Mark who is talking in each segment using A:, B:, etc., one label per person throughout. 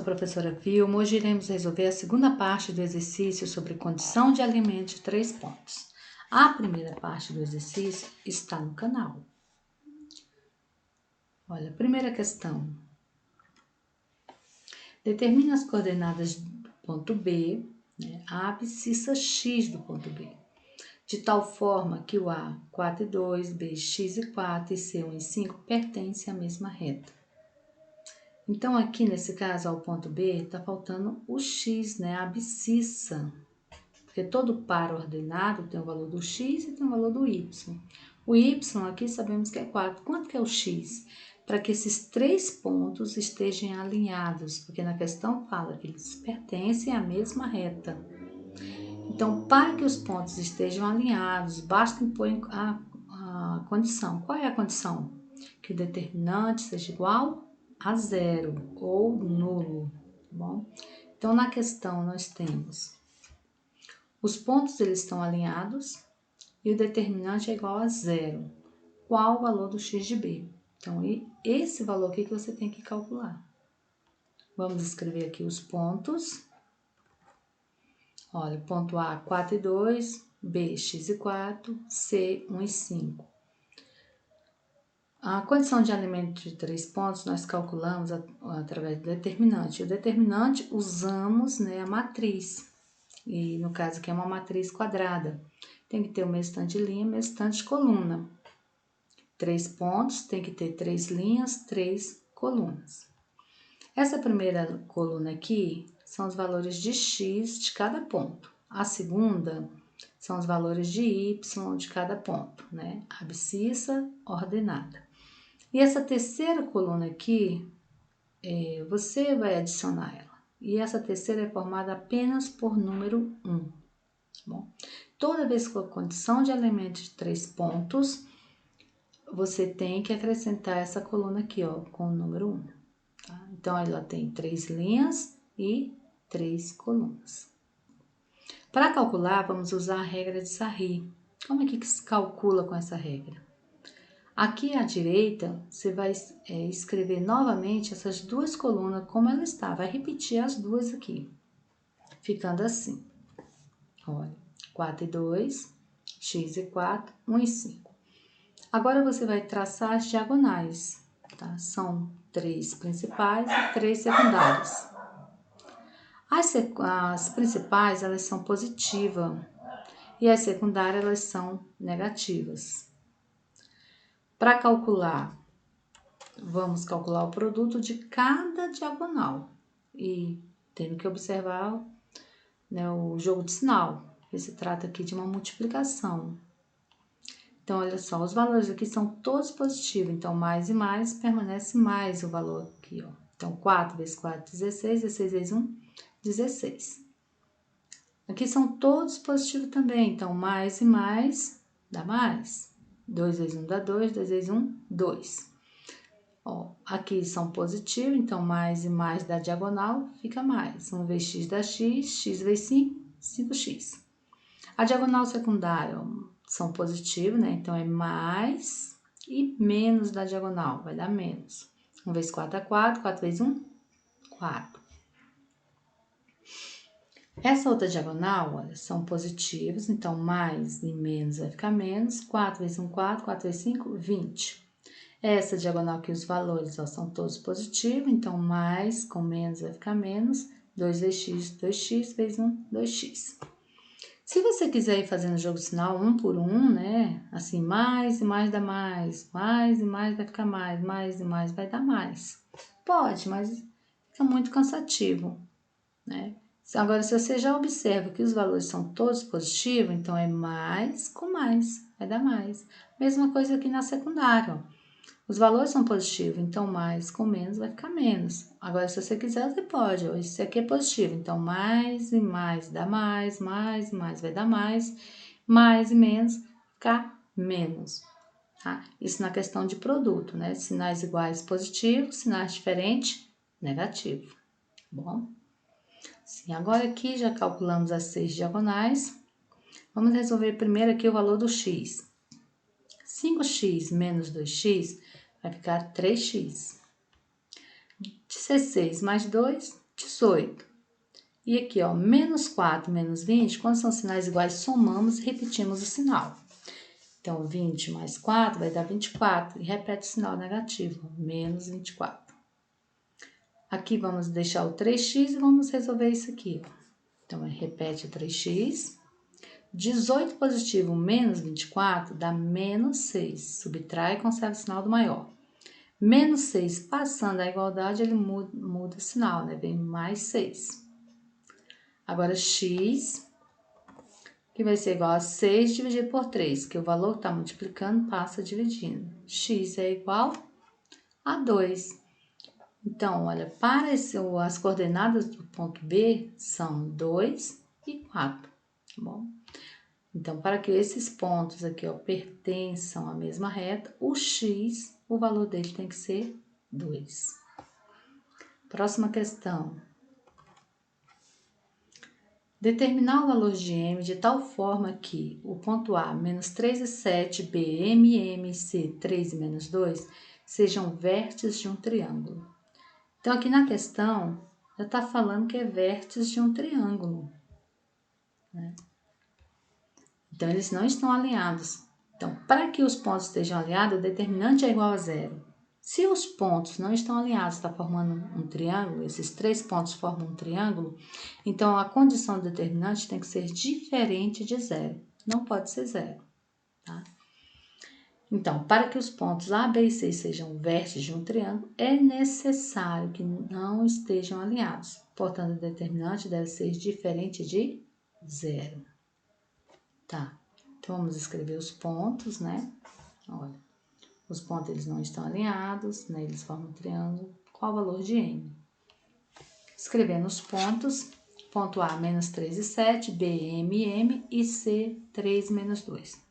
A: professora Vilma. Hoje iremos resolver a segunda parte do exercício sobre condição de alimento de 3 pontos. A primeira parte do exercício está no canal. Olha, primeira questão. Determine as coordenadas do ponto B, a abscissa x do ponto B, de tal forma que o A 4 e 2, B x e 4 e C 1 e 5 pertencem à mesma reta. Então, aqui nesse caso, ao ponto B, está faltando o x, a abscissa. Porque todo par ordenado tem o valor do x e tem o valor do y. O y aqui sabemos que é 4. Quanto que é o x? Para que esses 3 pontos estejam alinhados, porque na questão fala que eles pertencem à mesma reta. Então, para que os pontos estejam alinhados, basta impor a condição. Qual é a condição? Que o determinante seja igual a 0 ou nulo, tá bom? Então, na questão nós temos os pontos eles estão alinhados e o determinante é igual a 0. Qual o valor do x de b? Então, esse valor aqui que você tem que calcular. Vamos escrever aqui os pontos. Olha, ponto A, 4 e 2, B, x e 4, C, 1 e 5. A condição de alimento de 3 pontos nós calculamos através do determinante. O determinante usamos a matriz, e no caso aqui é uma matriz quadrada. Tem que ter o mesmo tanto de linha, o mesmo tanto de coluna. 3 pontos tem que ter 3 linhas, 3 colunas. Essa primeira coluna aqui são os valores de x de cada ponto. A segunda são os valores de y de cada ponto, Abscissa ordenada. E essa terceira coluna aqui, você vai adicionar ela. E essa terceira é formada apenas por número 1. Tá bom? Toda vez que a condição de alimento de 3 pontos, você tem que acrescentar essa coluna aqui, com o número 1. Tá? Então, ela tem 3 linhas e 3 colunas. Para calcular, vamos usar a regra de Sarri. Como é que se calcula com essa regra? Aqui à direita, você vai escrever novamente essas 2 colunas como ela está. Vai repetir as 2 aqui, ficando assim. Olha, 4 e 2, x e 4, 1 e 5. Agora, você vai traçar as diagonais, tá? São 3 principais e 3 secundárias. As principais, elas são positivas e as secundárias, elas são negativas. Para calcular, vamos calcular o produto de cada diagonal e tendo que observar o jogo de sinal, que se trata aqui de uma multiplicação. Então, olha só, os valores aqui são todos positivos, então mais e mais permanece mais o valor aqui, ó. Então, 4 vezes 4, 16, 16 vezes 1, 16. Aqui são todos positivos também, então mais e mais dá mais. 2 vezes 1 dá 2, 2 vezes 1, 2. Ó, aqui são positivos, então mais e mais da diagonal fica mais. 1 vezes x dá x, x vezes 5, 5x. A diagonal secundária são positivos, então é mais e menos da diagonal, vai dar menos. 1 vezes 4 dá 4, 4 vezes 1, 4. Essa outra diagonal, olha, são positivos, então mais e menos vai ficar menos. 4 vezes 1, 4, 4 vezes 5, 20. Essa diagonal aqui, os valores são todos positivos, então mais com menos vai ficar menos. 2 vezes x, 2x, vezes 1, 2x. Se você quiser ir fazendo o jogo de sinal 1 por 1, assim, mais e mais dá mais e mais vai ficar mais e mais vai dar mais. Pode, mas fica muito cansativo, Agora, se você já observa que os valores são todos positivos, então é mais com mais, vai dar mais. Mesma coisa aqui na secundária, ó. Os valores são positivos, então mais com menos vai ficar menos. Agora, se você quiser, você pode, ó, esse aqui é positivo, então mais e mais dá mais e mais vai dar mais e menos ficar menos, tá? Isso na questão de produto, Sinais iguais positivo, sinais diferentes negativo, tá bom? Sim, agora aqui já calculamos as 6 diagonais. Vamos resolver primeiro aqui o valor do x. 5x menos 2x vai ficar 3x. 16 mais 2, 18. E aqui, ó, menos 4, menos 20, quando são sinais iguais, somamos e repetimos o sinal. Então, 20 mais 4 vai dar 24. E repete o sinal negativo, menos 24. Aqui vamos deixar o 3x e vamos resolver isso aqui, ó. Então, repete o 3x. 18 positivo menos 24 dá menos 6. Subtrai e conserva o sinal do maior. Menos 6 passando a igualdade, ele muda o sinal, né? Vem mais 6. Agora, x, que vai ser igual a 6 dividido por 3, que o valor que está multiplicando passa dividindo. X é igual a 2. Então, olha, para as coordenadas do ponto B são 2 e 4, tá bom? Então, para que esses pontos aqui, ó, pertençam à mesma reta, o x, o valor dele tem que ser 2. Próxima questão. Determinar o valor de m de tal forma que o ponto A, menos 3 e 7, B, M, M, C, 3 e menos 2, sejam vértices de um triângulo. Então, aqui na questão, já está falando que é vértice de um triângulo, né? Então, eles não estão alinhados. Então, para que os pontos estejam alinhados, o determinante é igual a zero. Se os pontos não estão alinhados, está formando um triângulo, esses 3 pontos formam um triângulo, então a condição do determinante tem que ser diferente de zero. Não pode ser zero, tá? Então, para que os pontos A, B e C sejam vértices de um triângulo, é necessário que não estejam alinhados. Portanto, o determinante deve ser diferente de zero. Tá, então vamos escrever os pontos, né? Olha, os pontos eles não estão alinhados, né? Eles formam um triângulo. Qual o valor de M? Escrevendo os pontos, ponto A, menos 3 e 7, B, M, M e C, 3 menos 2.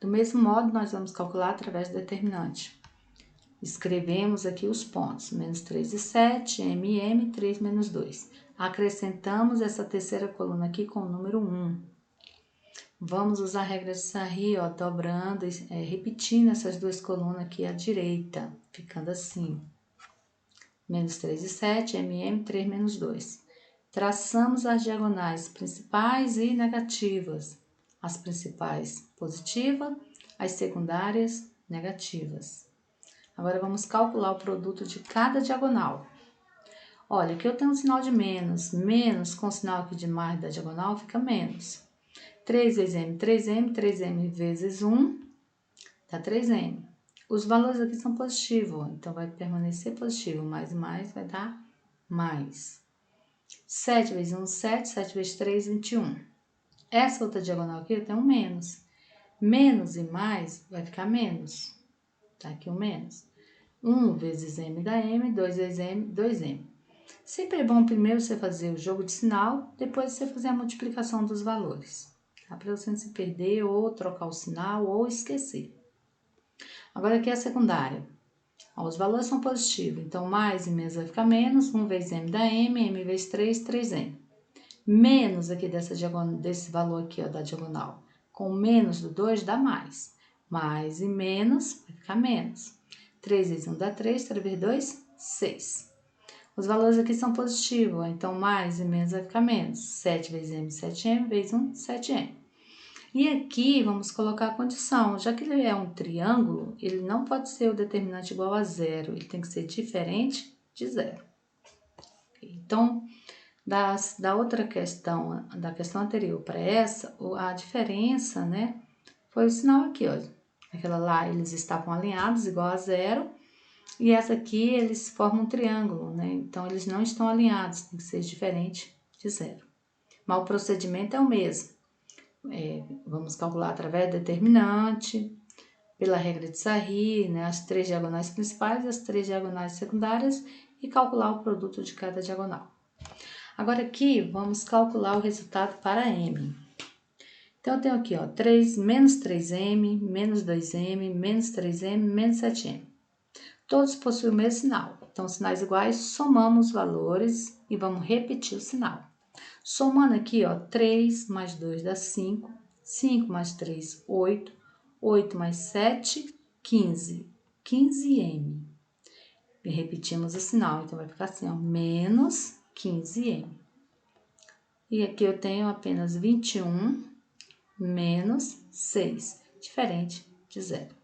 A: Do mesmo modo, nós vamos calcular através do determinante. Escrevemos aqui os pontos, menos 3 e 7, M, M, 3 menos 2. Acrescentamos essa terceira coluna aqui com o número 1. Vamos usar a regra de Sarri, ó, dobrando, repetindo essas duas colunas aqui à direita, ficando assim. Menos 3 e 7, MM, 3 menos 2. Traçamos as diagonais principais e negativas. As principais positivas, as secundárias negativas. Agora, vamos calcular o produto de cada diagonal. Olha, aqui eu tenho um sinal de menos. Menos com o sinal aqui de mais da diagonal fica menos. 3 vezes M, 3M, 3M vezes 1, dá 3M. Os valores aqui são positivos, então vai permanecer positivo. Mais e mais vai dar mais. 7 vezes 1, 7, 7 vezes 3, 21. Essa outra diagonal aqui eu tenho um menos. Menos e mais vai ficar menos. Tá aqui o menos. 1 vezes M dá M, 2 vezes M, 2M. Sempre é bom primeiro você fazer o jogo de sinal, depois você fazer a multiplicação dos valores. Tá? Para você não se perder ou trocar o sinal ou esquecer. Agora aqui é a secundária. Ó, os valores são positivos, então mais e menos vai ficar menos. 1 vezes M dá M, M vezes 3, 3M. Menos aqui desse valor aqui, ó, da diagonal. Com menos do 2 dá mais. Mais e menos vai ficar menos. 3 vezes 1 dá 3, 3 vezes 2, 6. Os valores aqui são positivos, então mais e menos vai ficar menos. 7 vezes M, 7M, vezes 1, 7M. E aqui vamos colocar a condição. Já que ele é um triângulo, ele não pode ser o determinante igual a zero. Ele tem que ser diferente de zero. Então, da outra questão, da questão anterior para essa, a diferença, né, foi o sinal aqui, ó. Aquela lá, eles estavam alinhados igual a zero. E essa aqui, eles formam um triângulo, né? Então, eles não estão alinhados, tem que ser diferente de zero. Mas o procedimento é o mesmo. Vamos calcular através do determinante, pela regra de Sarri, né? As 3 diagonais principais e as 3 diagonais secundárias e calcular o produto de cada diagonal. Agora aqui, vamos calcular o resultado para M. Então, eu tenho aqui, ó, 3, menos 3M, menos 2M, menos 3M, menos 7M. Todos possuem o mesmo sinal. Então, sinais iguais, somamos os valores e vamos repetir o sinal. Somando aqui, ó, 3 mais 2 dá 5, 5 mais 3, 8, 8 mais 7, 15, 15M. E repetimos o sinal, então vai ficar assim, ó, menos 15m. E aqui eu tenho apenas 21 menos 6, diferente de 0.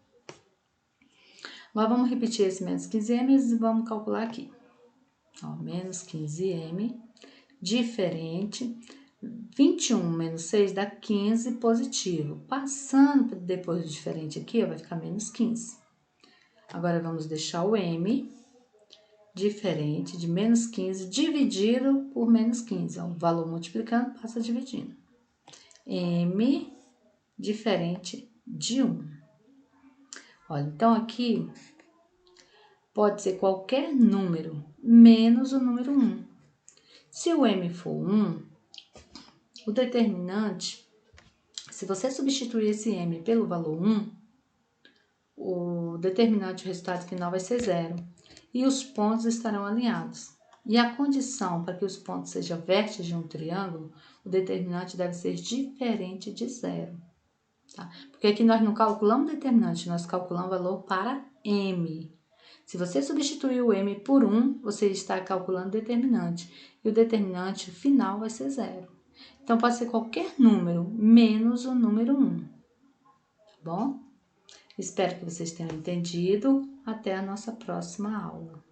A: Agora, vamos repetir esse menos 15m e vamos calcular aqui. Ó, menos 15m, diferente, 21 menos 6 dá 15 positivo. Passando depois do diferente aqui, ó, vai ficar menos 15. Agora, vamos deixar o m diferente de menos 15 dividido por menos 15. Ó, o valor multiplicando passa dividindo. M diferente de 1. Olha, então aqui pode ser qualquer número menos o número 1. Se o m for 1, o determinante, se você substituir esse m pelo valor 1, o determinante, o resultado final vai ser 0. E os pontos estarão alinhados. E a condição para que os pontos sejam vértices de um triângulo, o determinante deve ser diferente de 0. Tá? Porque aqui nós não calculamos determinante, nós calculamos valor para m. Se você substituir o m por 1, você está calculando determinante. E o determinante final vai ser 0. Então, pode ser qualquer número, menos o número 1. Tá bom? Espero que vocês tenham entendido. Até a nossa próxima aula.